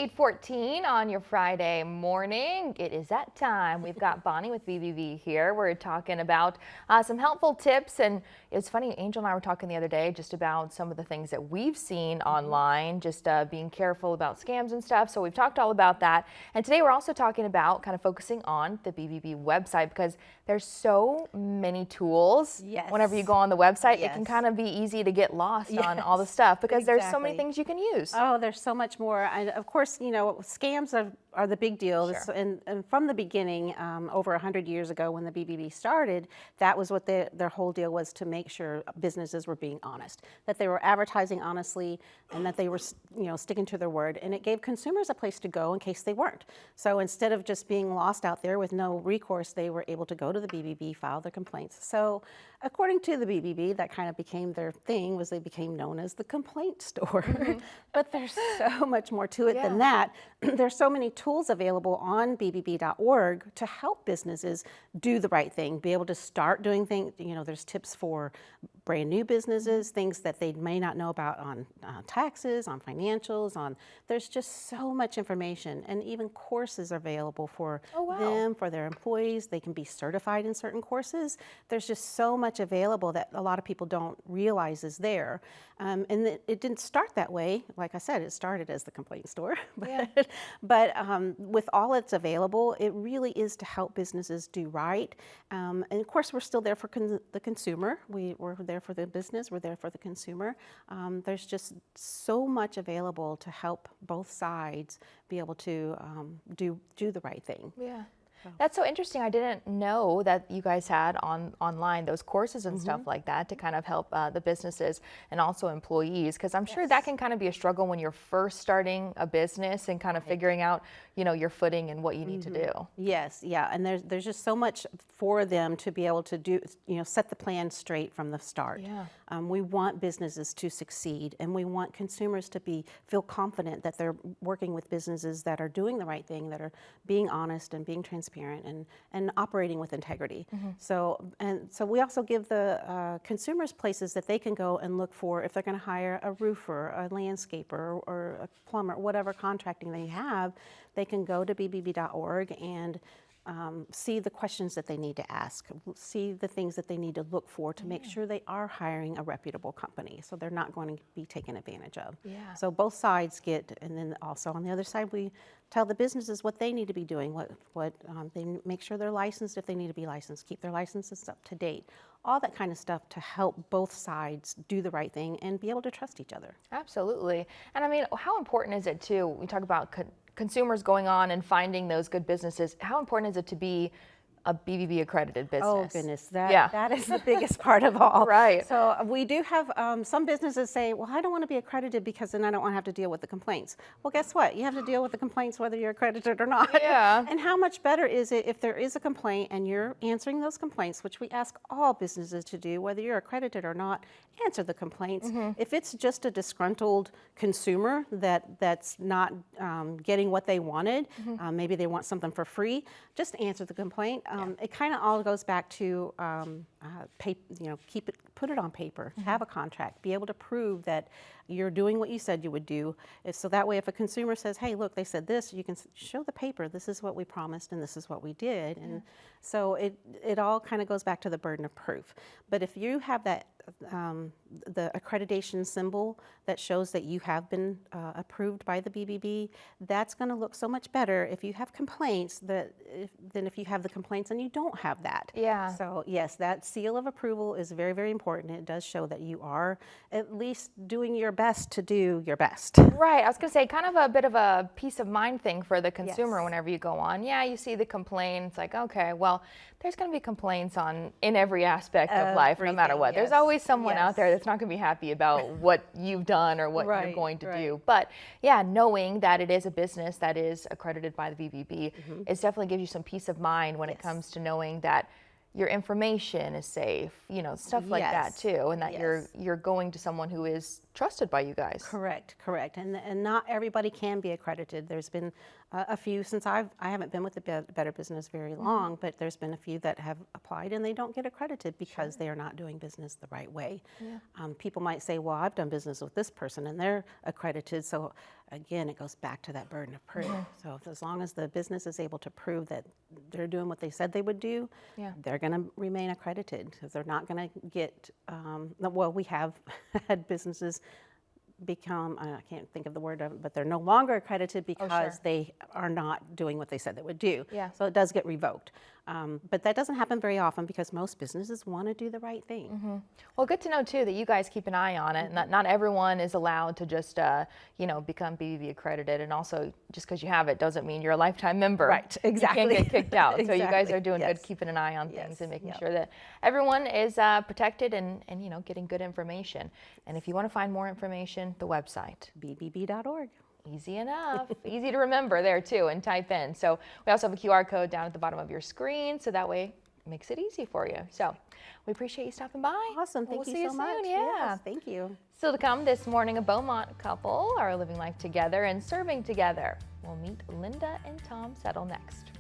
8:14 on your Friday morning. It is that time. We've got Bonnie with BBB here. We're talking about some helpful tips, and it's funny, Angel and I were talking the other day just about some of the things that we've seen online, just being careful about scams and stuff. So we've talked all about that. And today we're also talking about kind of focusing on the BBB website, because there's so many tools. Yes. Whenever you go on the website, Yes. it can kind of be easy to get lost on all the stuff, because there's so many Exactly. things you can use. Oh, there's so much more. And of course, you know, scams are the big deal. Sure. And from the beginning, over 100 years ago when the BBB started, that was what their whole deal was, to make sure businesses were being honest, that they were advertising honestly, and that they were, you know, sticking to their word. And it gave consumers a place to go in case they weren't. So instead of just being lost out there with no recourse, they were able to go to the BBB, file their complaints. So according to the BBB, that kind of became their thing, was they became known as the complaint store. But there's so much more to it than that. There's so many tools available on bbb.org to help businesses do the right thing, be able to start doing things. You know, there's tips for brand new businesses, things that they may not know about on taxes, on financials, there's just so much information, and even courses are available for them, for their employees. They can be certified in certain courses. There's just so much available that a lot of people don't realize is there. And it didn't start that way. Like I said, it started as the complaint store. But with all that's available, it really is to help businesses do right. And of course, we're still there for the consumer. We're there for the business. We're there for the consumer. There's just so much available to help both sides be able to do the right thing. Yeah. That's so interesting. I didn't know that you guys had online those courses and stuff like that to kind of help the businesses and also employees, because I'm sure that can kind of be a struggle when you're first starting a business and kind of figuring out, you know, your footing and what you need to do. Yes, yeah, and there's just so much for them to be able to do, you know, set the plan straight from the start. Yeah. We want businesses to succeed, and we want consumers to feel confident that they're working with businesses that are doing the right thing, that are being honest and being transparent and operating with integrity. So we also give the consumers places that they can go and look for if they're going to hire a roofer, a landscaper, or a plumber, whatever contracting they have. They can go to bbb.org and see the questions that they need to ask, see the things that they need to look for to make sure they are hiring a reputable company, so they're not going to be taken advantage of. Yeah. So both sides get, and then also on the other side, we tell the businesses what they need to be doing, what they make sure they're licensed if they need to be licensed, keep their licenses up to date, all that kind of stuff to help both sides do the right thing and be able to trust each other. Absolutely. And I mean, how important is it too, we talk about consumers going on and finding those good businesses, how important is it to be a BBB accredited business? Oh goodness, that is the biggest part of all. Right. So we do have some businesses say, well, I don't want to be accredited because then I don't want to have to deal with the complaints. Well, guess what? You have to deal with the complaints whether you're accredited or not. Yeah. And how much better is it if there is a complaint and you're answering those complaints, which we ask all businesses to do, whether you're accredited or not, answer the complaints. If it's just a disgruntled consumer that's not getting what they wanted, maybe they want something for free, just answer the complaint. It kind of all goes back to you know, put it on paper, have a contract, be able to prove that you're doing what you said you would do. So that way, if a consumer says, hey, look, they said this, you can show the paper, this is what we promised and this is what we did. And so it all kind of goes back to the burden of proof. But if you have that the accreditation symbol that shows that you have been approved by the BBB, that's going to look so much better if you have complaints than if you have the complaints and you don't have that. Yeah. So yes, that seal of approval is very, very important. It does show that you are at least doing your best to do your best. Right. I was going to say, kind of a bit of a peace of mind thing for the consumer whenever you go on. Yeah, you see the complaint. It's like, okay, well, there's going to be complaints in every aspect of life, no matter what. There's always someone out there that's not going to be happy about what you've done or what you're going to do. But yeah, knowing that it is a business that is accredited by the BBB, it definitely gives you some peace of mind when it comes to knowing that your information is safe, you know, stuff like that too, and that you're going to someone who is trusted by you guys. Correct. And not everybody can be accredited. There's been A few, since I haven't been with the Better Business very long, but there's been a few that have applied and they don't get accredited because they are not doing business the right way. People might say, well, I've done business with this person and they're accredited. So again, it goes back to that burden of proof. So as long as the business is able to prove that they're doing what they said they would do, they're going to remain accredited. Because they're not going to get, well, we have had businesses become, I can't think of the word, but they're no longer accredited because they are not doing what they said they would do. So it does get revoked. But that doesn't happen very often because most businesses want to do the right thing. Well, good to know too that you guys keep an eye on it, and that not everyone is allowed to just, become BBB accredited. And also, just because you have it doesn't mean you're a lifetime member. Right, exactly. You can't get kicked out. So you guys Exactly. are doing good, keeping an eye on things and making sure that everyone is protected and getting good information. And if you want to find more information, the website. bbb.org. Easy enough, easy to remember there too, and type in. So we also have a QR code down at the bottom of your screen, so that way it makes it easy for you. So we appreciate you stopping by. Awesome, We'll thank see you so much. soon. Yeah. Yes, thank you. Still to come this morning, a Beaumont couple are living life together and serving together. We'll meet Linda and Tom Settle next.